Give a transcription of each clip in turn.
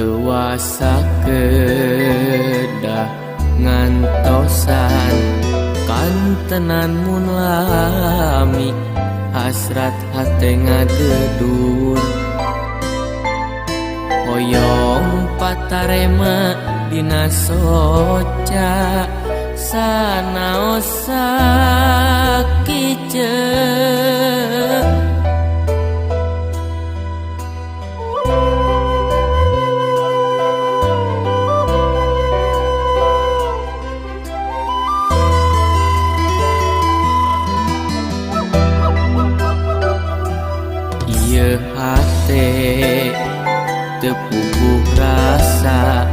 teuasa kedah ngantosan kantenan mun lami hasrat hate ngadedur hoyong patarema dina soca sanaos sakiceuk ieu hate teu puguh rasa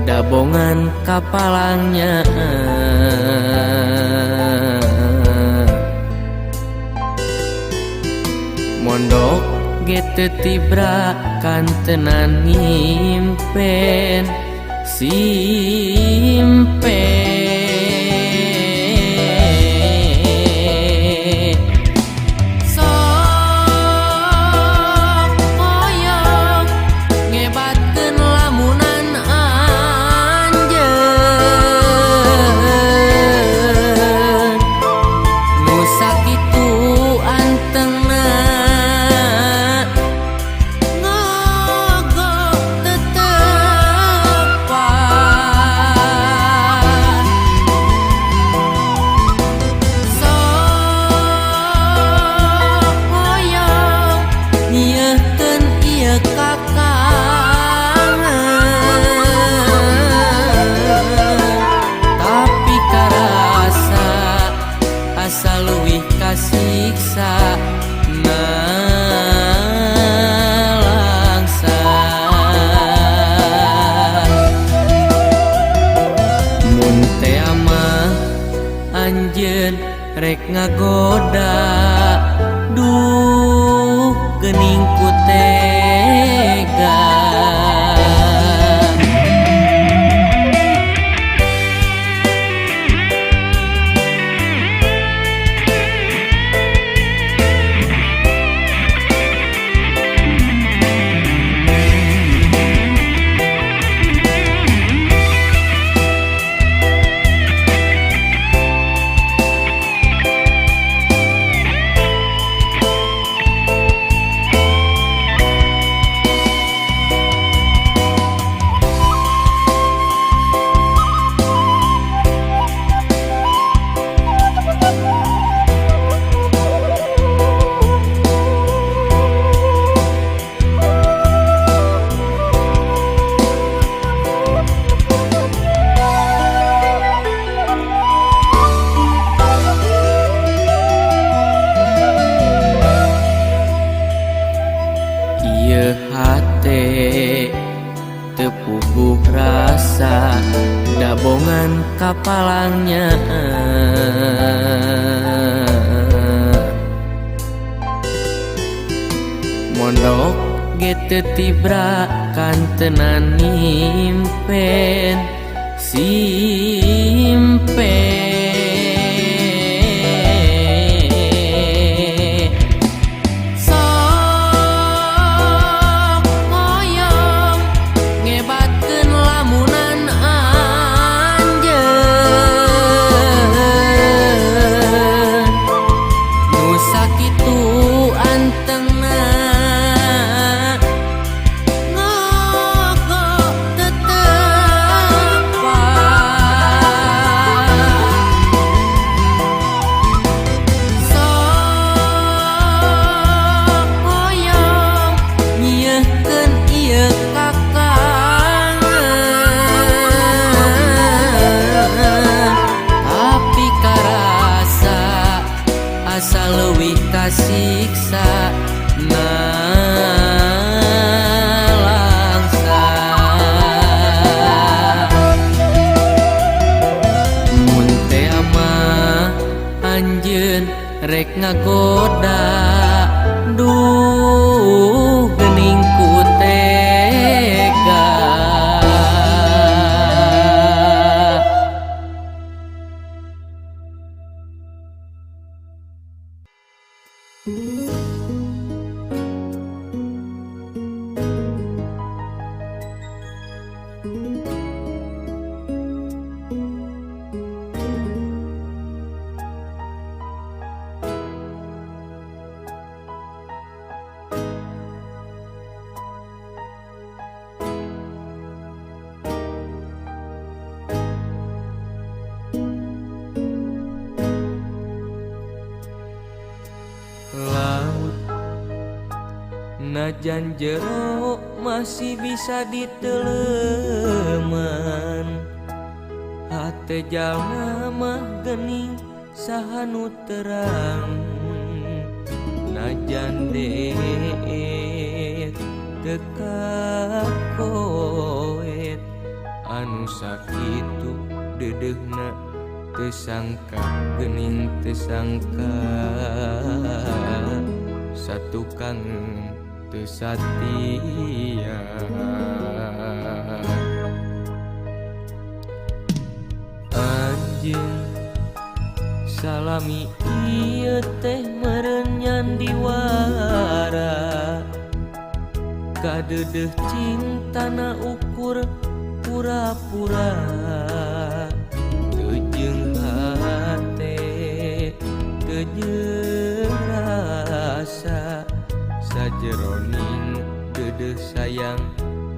dabongan kapalangnya mondok ge teu tibra kantenan nyimpen simpen siksa nalangsa mun teh mah anjeun rek ngagoda duh geuning ku tega hate teu puguh rasa dabongan kapalangnya mondok ge teu tibra kantenan nyimpen simpen siksa nalangsa mun teh mah anjeun rek ngagoda duh geuning ku tega najan jero masih bisa diteleman hate jalma mah geuning saha nu terang najan deet teu kakoet anu sakitu dedeugna teu sangka geuning teu sangka satukang teu satia anjeun salami ieu teh meureun nyandiwara kadeudeuk cintana ukur pura-pura teu jeung hate teu jeung rasa sajeroning deudeuh sayang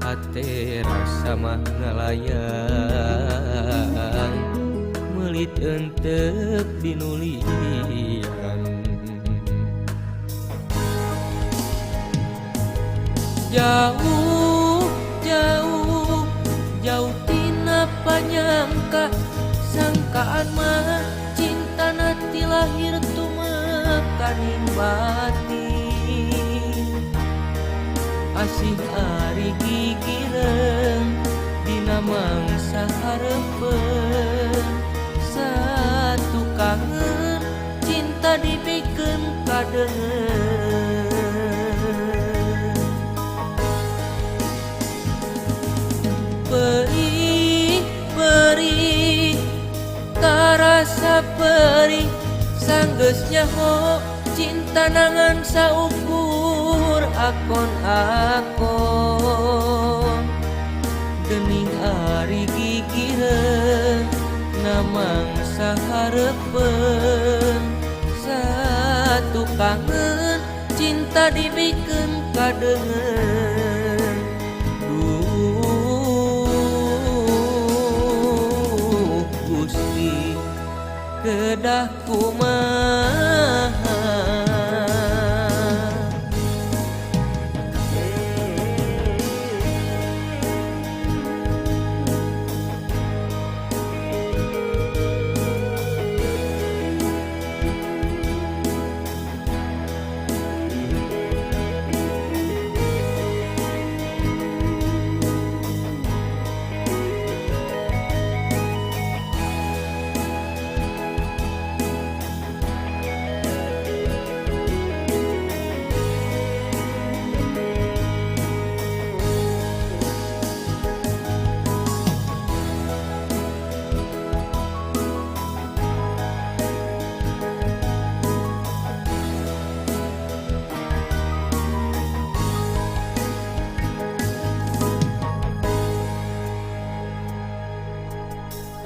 hate rasa mah ngalayang meuli enteuk dinulian jauh jauh jauh tina panyangka sangkaan mah cinta nanti lahir tumekaning batin asih ari gigireun dina mangsa hareupeun satu kangen cinta dibikeun kadeungeun perih perih karasa perih sanggeus nyaho cinta nangan saukur akon-akon geuning ari gigireun namang sahareupeun satu kangen cinta dibikeun kadeungeun duh Gusti kedah kumaha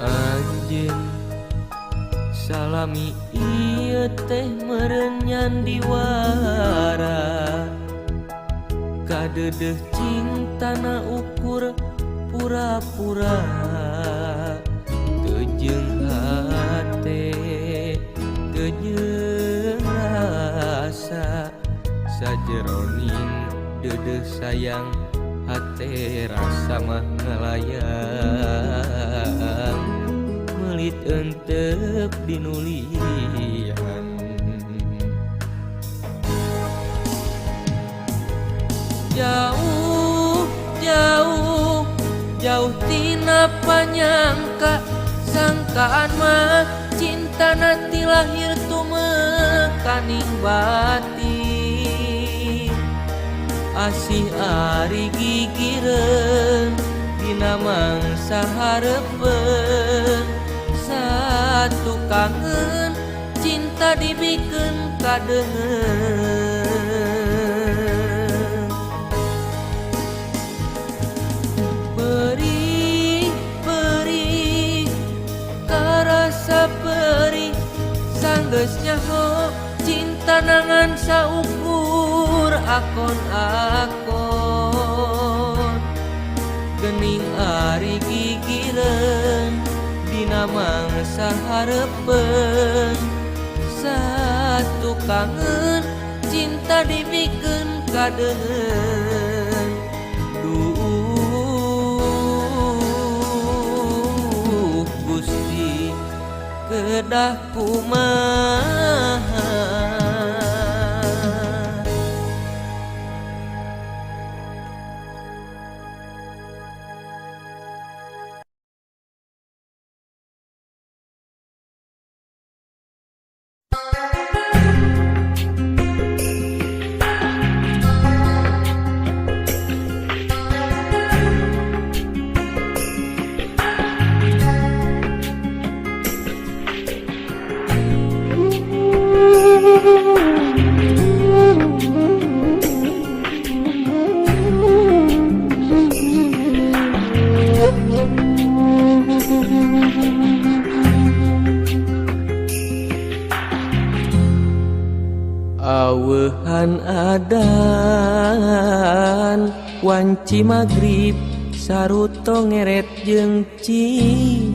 anjeun salami ieu teh meureun nyandiwara kadeudeuk cintana ukur pura-pura teu jeung hate teu jeung rasa sajeroning deudeuh sayang hate rasa mah ngalayang meuli enteuk dinulian jauh jauh jauh tina panyangka sangkaan mah cinta nanti lahir tumekaning batin asih ari gigireun dina mangsa hareupeun satu kangen cinta dibikeun kadeungeun perih perih karasa perih sanggeus nyaho cinta nangan saukur akon-akon geuning ari gigireun dina mangsa hareupeun satu kangen cinta dibikeun kadeungeun duh Gusti kedah kumaha. Aweuhan adan wanci magrib saruto ngeret jeung cicir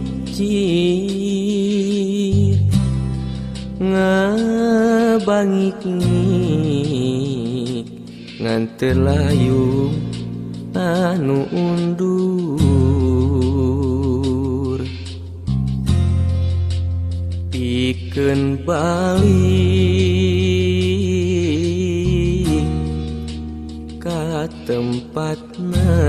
ngabangik-ngik ngan teu layung anu undur pikeun balik ka tempatna.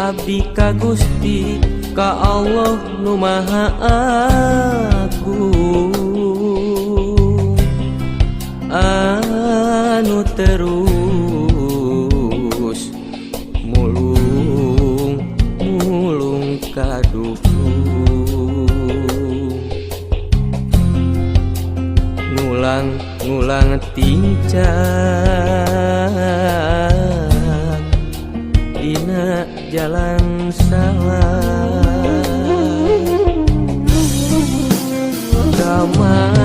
Abdi ka Gusti ka Allah nu Maha Agung anu terus mulung kadukung ngulang tincak dina jalan salah kamana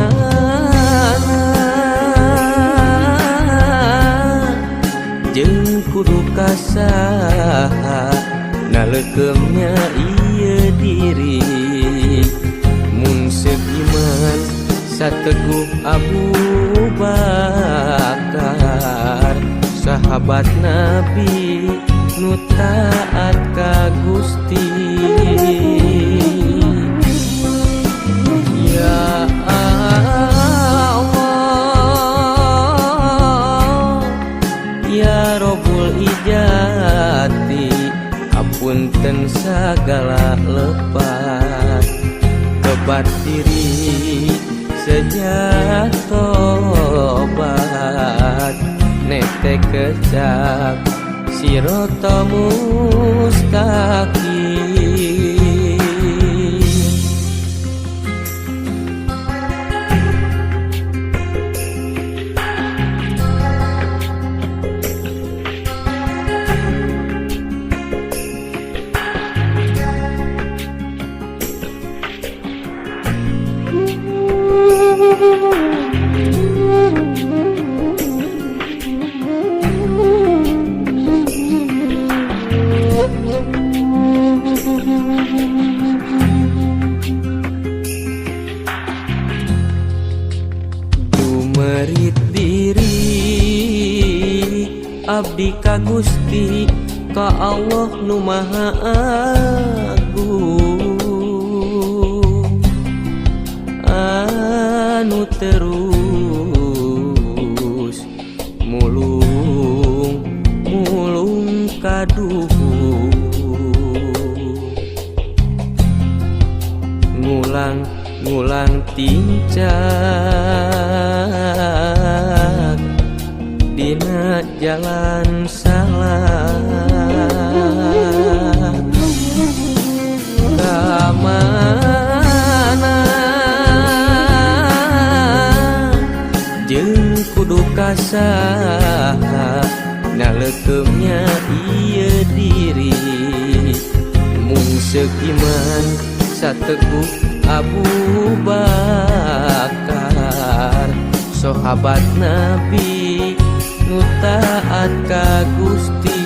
jeung kudu kasaha nalekeumnya ieu diri mun seiman sateguh Abu Bakar sahabat Nabi nu taat ka Gusti. Ya Allah ya Rabbul Ijati apunten sagala lepat kebat diri sejak tobat nete kecap sirata mustaqim. Dumerit diri abdi ka Gusti ka Allah nu Maha Agung anu terus mulung kaduhung ngulang tincak dina jalan salah kamana jeung kudu kasaha nalekeumnya ieu diri mun seuiman sateguh Abu Bakar sahabat Nabi nu taat ka Gusti.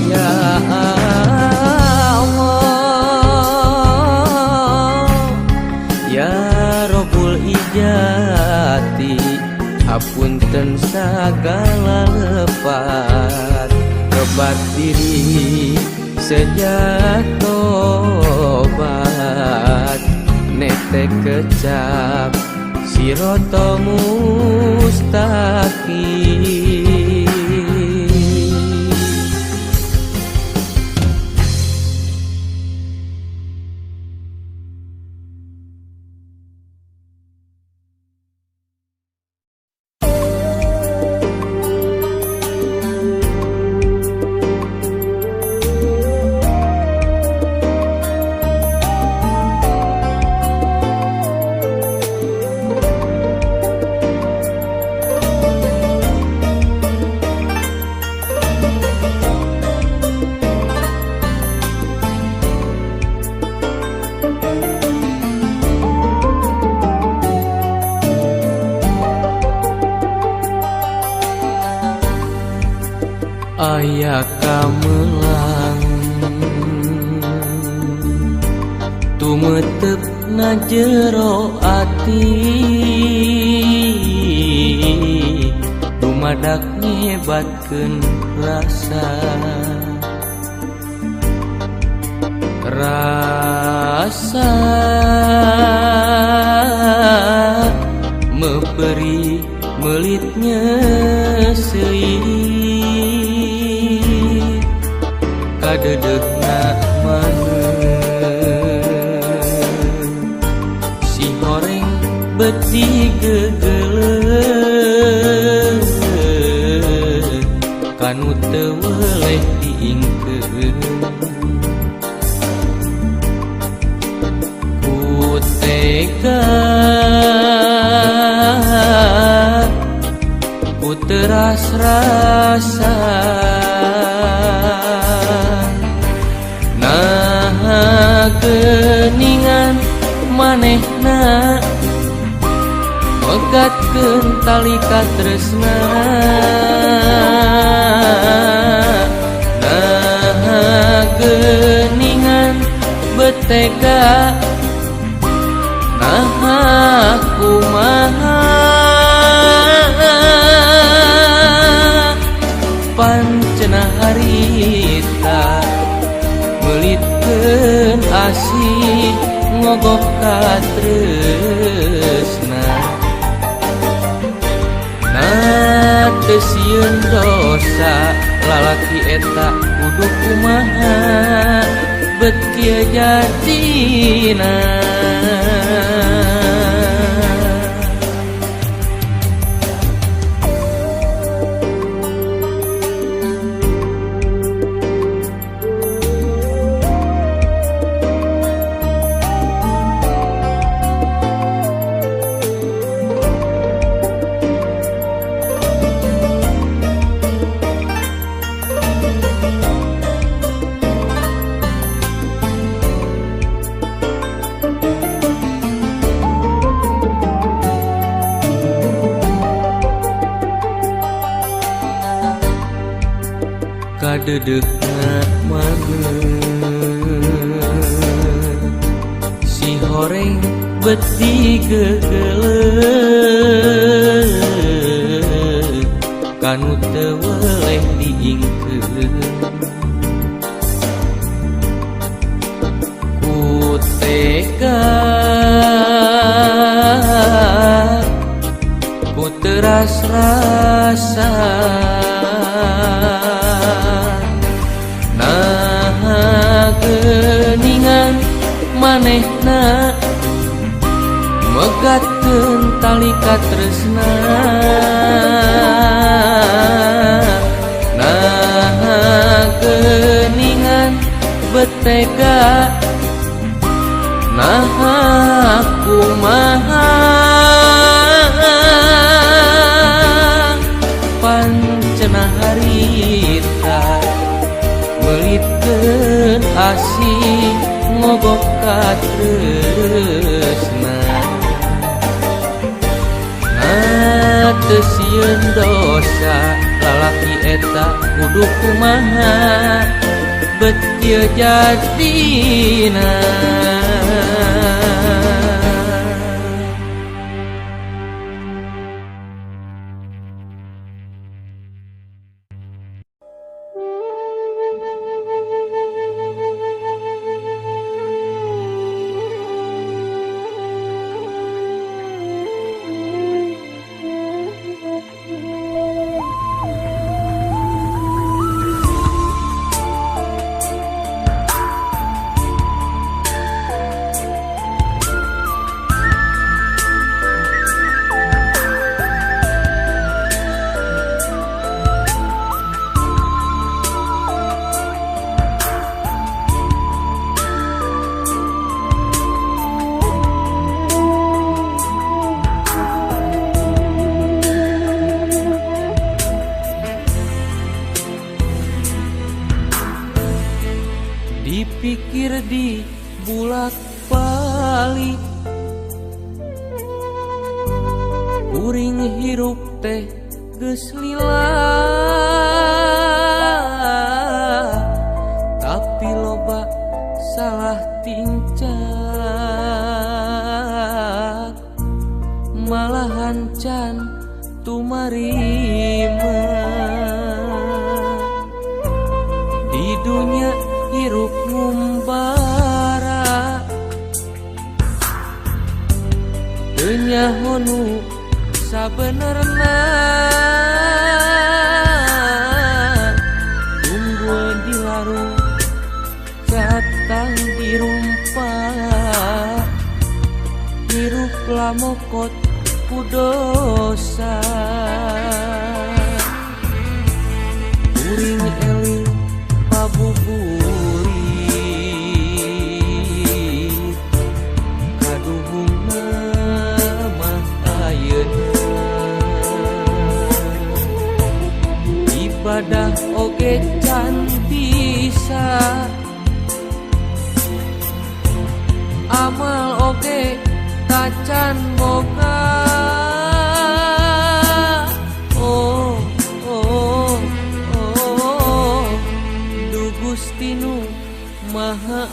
Ya Allah ya Rabbul Ijati, hapunten sagala lepat, tobat diri sejak tobat, netek kecap sirata mustaqim. Aya kamelang tumetep na jero ati, dumadak nyebatkeun rasa meperi melitnya seuih kadedegna maneh si horeng beti gegeleng kanu teu weleh diingkeun ku tega ku teras rasa geuningan manehna megatkeun tali katresna, nah geuningan betega nah kumaha pancenah harita melitkeun asih ngogoh katresna, nah teu sieun dosa lalaki eta kudu kumaha bet kieu jadina. Kadedegna maneh si horeng beti gegeleng kanu teu weleh diingkeun ku tega ku teras rasa geuningan manehna megatkeun tali katresna, nah geuningan betega nah kumaha pancenah harita melitkeun asih dosa lalaki eta kudu kumaha betil jadina. Dipikir di bulak balik kuring hirup teh geus lila, tapi loba salah tingcak malahan can tumarima di dunia hirup ngumbara teu nyahonu sabenerna tunggul di larung catang dirumpa hirup lamokot ku dosa kuring eling pabuburit kaduhungna mah ayeuna ibadah oge can bisa amal oge tacan boga. Oh, oh, oh, Du Gusti Nu Maha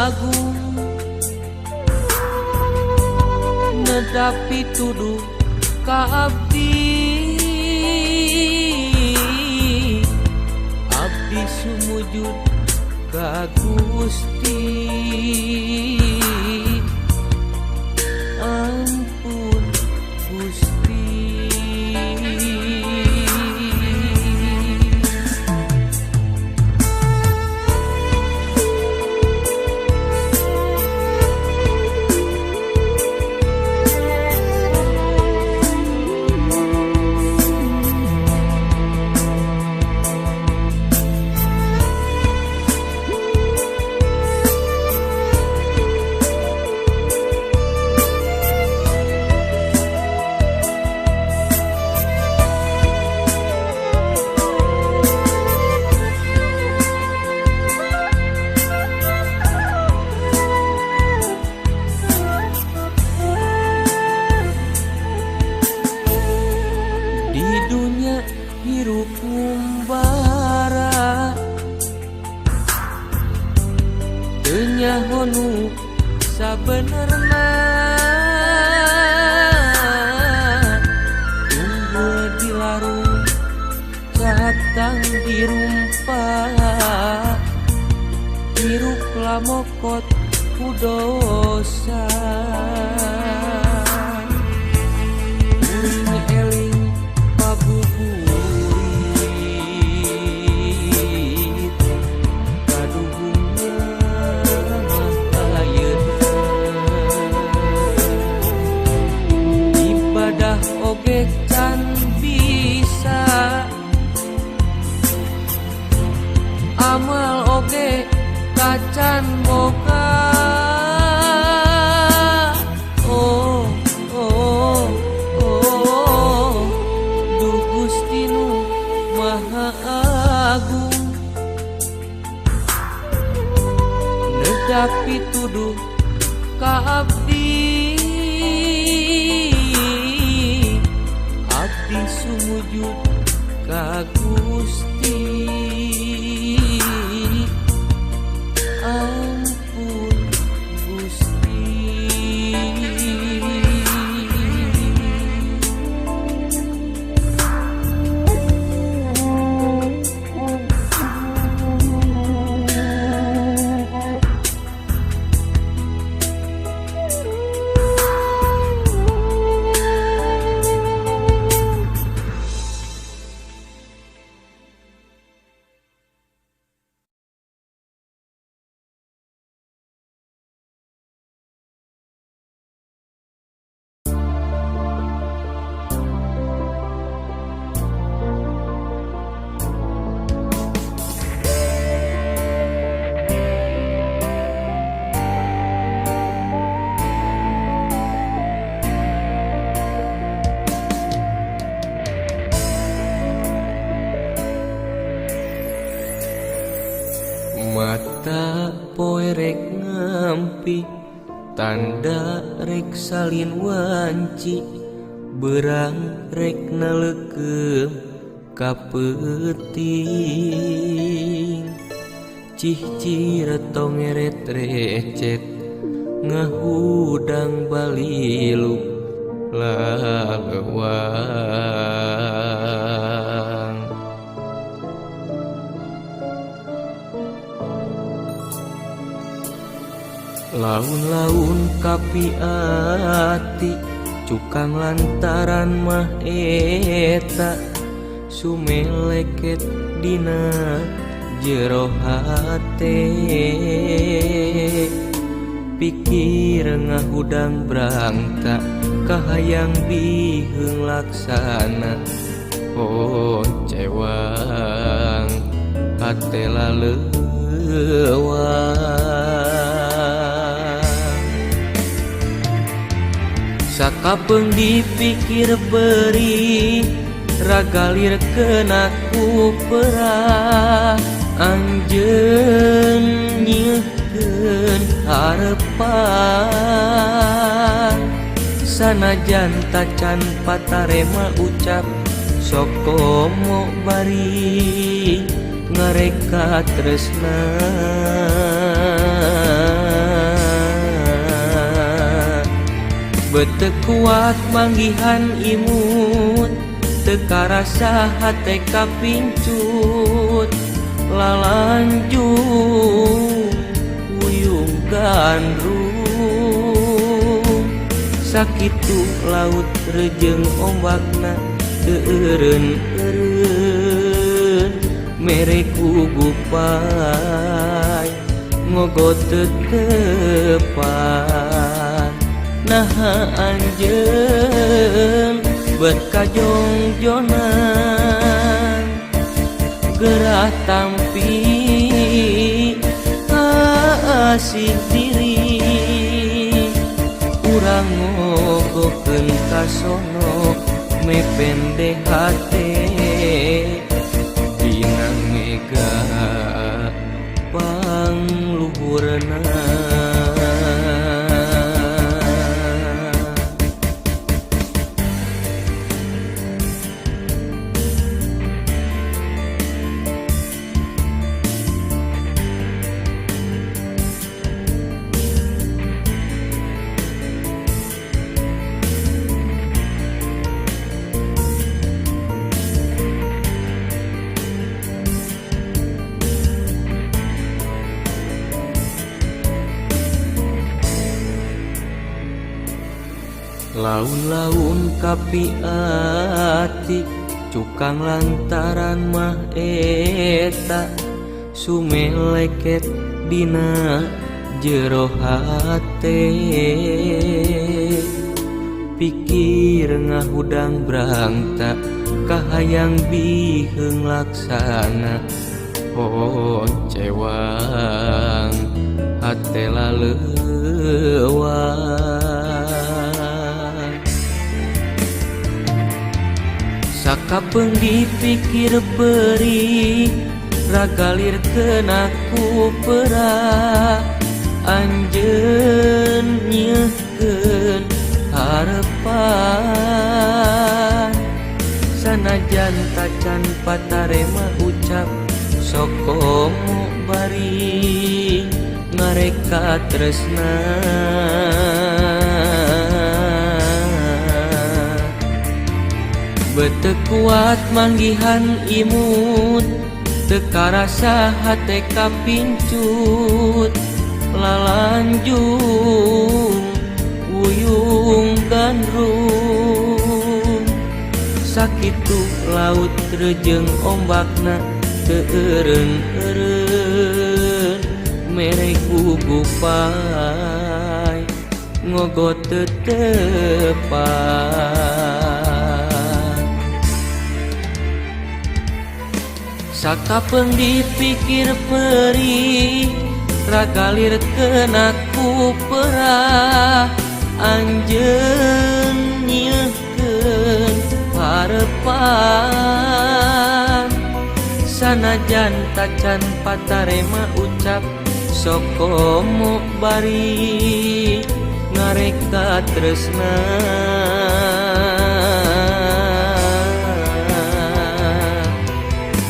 Agung nedapi tuduh ka abdi, abdi sumujud ka Gusti. Ampun Gusti. kapi tanda rek salin wanci berang rek nalekeum kapeuting cih ciretong ngeret recet ngahudang balilu laleuang laun-laun kapi ati cukang lantaran mah eta sumeleket dina jero hate pikir ngahudang brangka kahayang biheung laksana oh cewang hate laleuang sakapeung dipikir perih ragalir kenaku perah anjeun nyeukeun harepan sanajan tacan patarema ucap sok komo bari ngareka tresna beteu kuat manggihan imut teka rasa hate kapincut lalanjung uyung gandrung sakitu laut rejeng ombakna teu eureun mere kugupai ngogot tetepan naha anjeun berkajong-jonan gerah tampi asih diri urang ngogokeun kasono mepende hate dina mega pangluhurna laun-laun kapi ati cukang lantaran mah eta sumeleket dina jero hate pikir ngahudang brangta kahayang biheung laksana oh cewang hate laleuang sakapeung dipikir perih ragalir kenaku perah anjeun nyeukeun harepan sanajan tacan patarema ucap sok komo bari ngareka tresna beteu kuat manggihan imut teka rasa hate kapincut lalanjung uyung gandrung sakitu laut rejeng ombakna teu eureun mere kugupai ngogot tetepan sakapeung dipikir perih ragalir kenaku perah anjeun nyeukeun harepan sanajan tacan patarema ucap sokomo bari ngareka tresna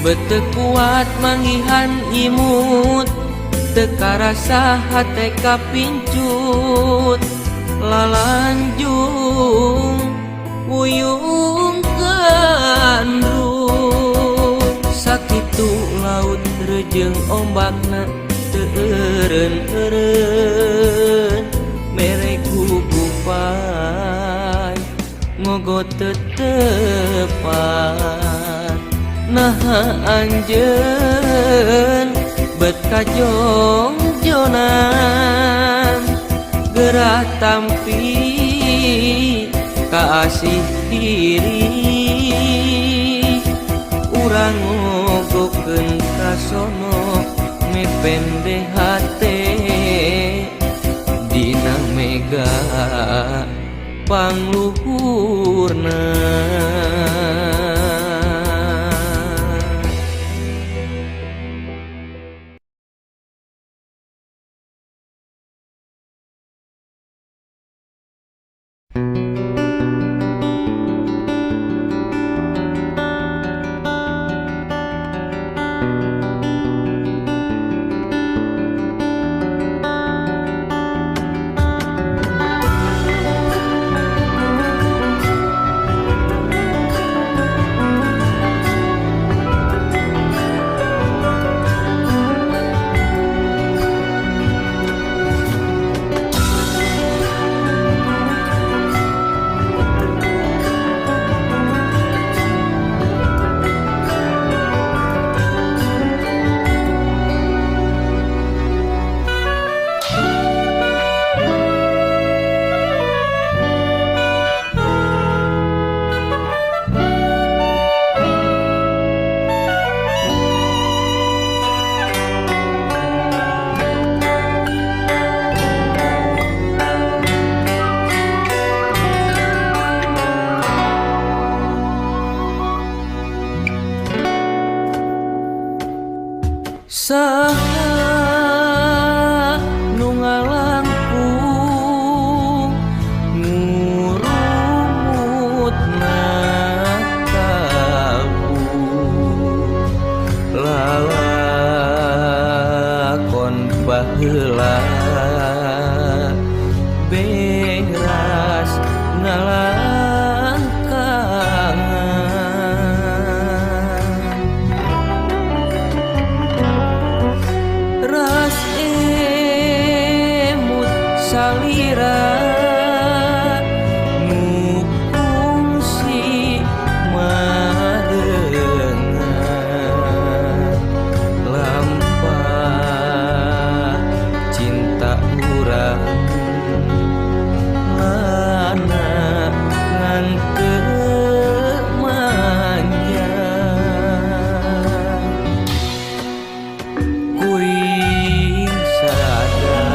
bete kuat manggihan imut teka rasa hate kapincut lalanjung wuyung gandrung sakitu laut rejeng ombakna teureun-eureun mere kukupai ngogot tetepan naha anjeun bet kajongjonan gerah tampi kaasih diri urang ngogokeun kasono mepende hate dina mega pangluhurna saha nu ngalangkung ngurumutna kalbu lalakon baheula beras ngalangkang ras emut salira nu fungsi marengan lampah cinta urang lana ngan teu manja kuring sadar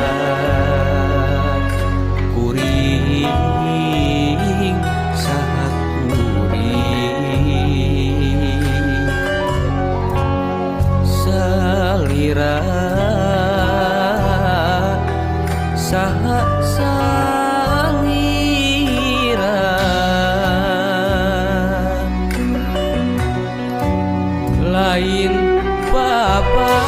kuring saha kuring salira saha salira lain papan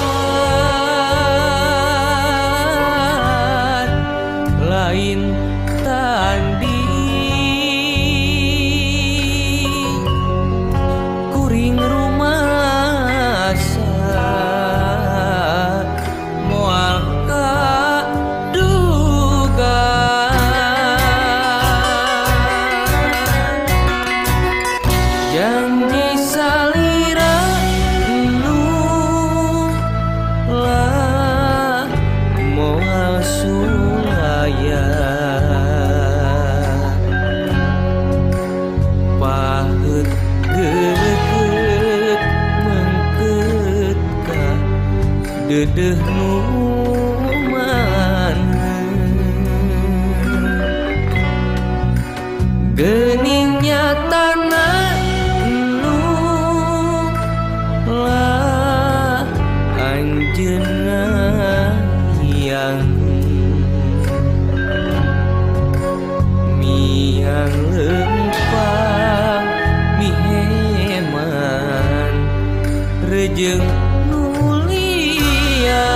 lain tanding kuring rumasa moal kadugaan janji salira nu lah moal sulaya paheut geuget mengkeut ka deudeuh nu maneh geuning nyatana nu lah anjeunna yang miang lempang miheman rejeng nulia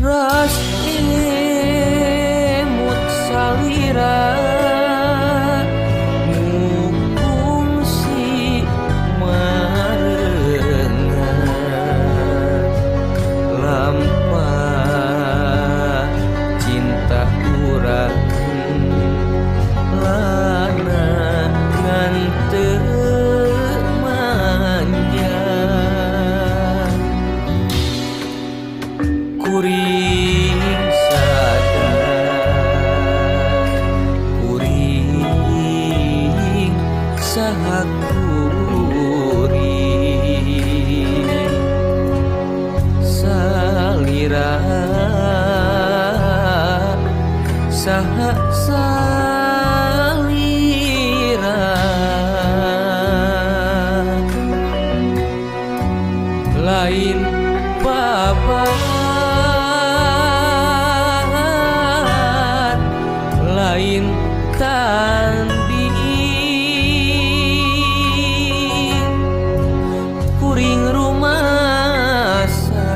ras emut salira mukung si marengan lampah cinta urang lana nganteu manja kuring sadar kuring saha kuring salira saha salira lain babat lain tanding kuring rumasa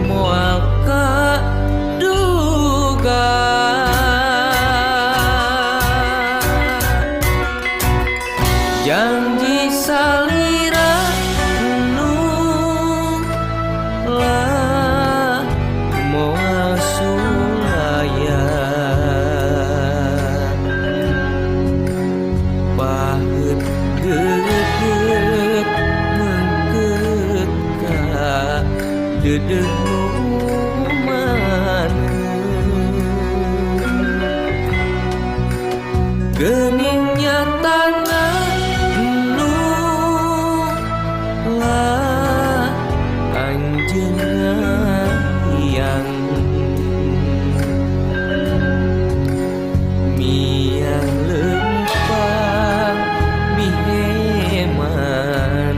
moal kaduga janji salira nu lah moal sulayan paheut deudeut mengkeut ka deudeuh nu maneh geuning nyatana nu lah anjeunna yang miang lempang miheman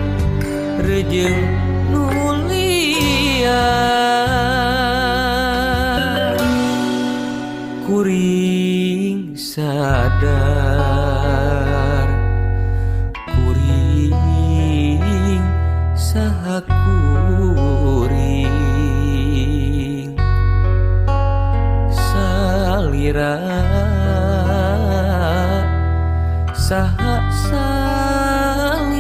rejeng nulia kuring sadar kuring saha kuring salira saha salira